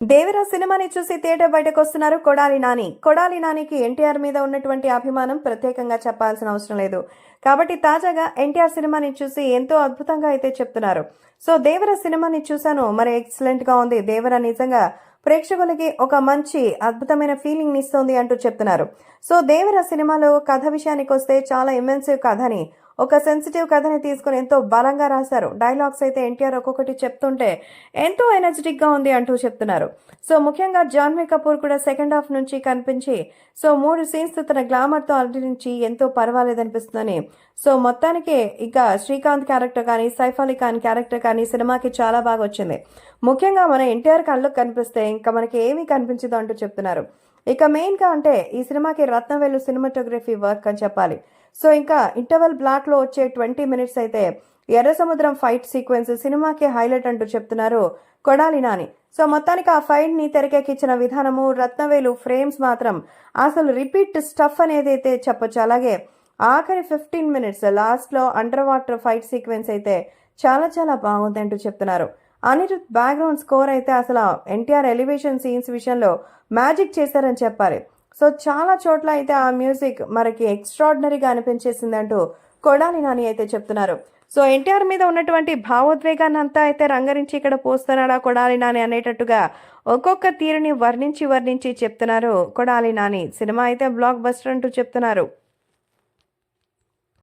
దేవరా సినిమాని చూసి థియేటర్ బయటకు వస్తున్నారు కొడాలి నాని. కొడాలి నానికి ఎన్టీఆర్ మీద ఉన్నటువంటి అభిమానం ప్రత్యేకంగా చెప్పాల్సిన అవసరం లేదు. కాబట్టి తాజాగా ఎన్టీఆర్ సినిమాని చూసి ఎంతో అద్భుతంగా అయితే చెప్తున్నారు. సో దేవర సినిమాని చూశాను, మరి ఎక్సలెంట్ గా ఉంది. దేవర నిజంగా ప్రేక్షకులకి ఒక మంచి అద్భుతమైన ఫీలింగ్ ఇస్తుంది అంటూ చెప్తున్నారు. సో దేవర సినిమాలో కథ విషయానికి వస్తే చాలా ఇమెన్సివ్ కథని, ఒక సెన్సిటివ్ కథని తీసుకుని ఎంతో బలంగా రాశారు. డైలాగ్స్ అయితే ఎన్టీఆర్ ఒక్కొక్కటి చెప్తుంటే ఎంతో ఎనర్జెటిక్ గా ఉంది అంటూ చెప్తున్నారు. సో ముఖ్యంగా జాన్వీ కపూర్ కూడా సెకండ్ హాఫ్ నుంచి కనిపించి సో 3 సీన్స్ తన గ్లామర్ తో అలరించి ఎంతో పర్వాలేదనిపిస్తుందని. సో మొత్తానికి ఇక శ్రీకాంత్ క్యారెక్టర్ కానీ, సైఫ్ అలీ ఖాన్ క్యారెక్టర్ కానీ సినిమాకి చాలా బాగా వచ్చింది. ముఖ్యంగా మన ఎన్టీఆర్ కళ్ళకు కనిపిస్తే ఇంకా మనకి ఏమీ కనిపించదు అంటూ చెప్తున్నారు. ఇక మెయిన్ గా అంటే ఈ సినిమాకి రత్నవేలు సినిమాటోగ్రఫీ వర్క్ అని చెప్పాలి. సో ఇంకా ఇంటర్వెల్ బ్లాక్ లో వచ్చే 20 మినిట్స్ అయితే ఎర్ర సముద్రం ఫైట్ సీక్వెన్స్ సినిమాకి హైలైట్ అంటూ చెప్తున్నారు కొడాలి నాని. సో మొత్తానికి ఆ ఫైట్ ని తెరకెక్కించిన విధానము, రత్నవేలు ఫ్రేమ్స్ మాత్రం అసలు రిపీట్ స్టఫ్ అనేది అయితే చెప్పొచ్చు. అలాగే ఆఖరి 15 మినిట్స్ లాస్ట్ లో అండర్ వాటర్ ఫైట్ సీక్వెన్స్ అయితే చాలా చాలా బాగుంది అంటూ చెప్తున్నారు. అనిరుద్ బ్యాక్గ్రౌండ్ స్కోర్ అయితే అసలు ఎన్టీఆర్ ఎలివేషన్ సీన్స్ విషయంలో మ్యాజిక్ చేశారని చెప్పాలి. సో చాలా చోట్ల అయితే ఆ మ్యూజిక్ మనకి ఎక్స్ట్రాడినరీగా అనిపించేసింది అంటూ కొడాలి నాని అయితే చెప్తున్నారు. సో ఎన్టీఆర్ మీద ఉన్నటువంటి భావోద్వేగాన్ని అంతా అయితే రంగరించి ఇక్కడ పోస్తున్నాడా కొడాలి నాని అనేటట్టుగా ఒక్కొక్క తీరుని వర్ణించి చెప్తున్నారు కొడాలి నాని. సినిమా అయితే బ్లాక్ బస్టర్ అంటూ చెప్తున్నారు.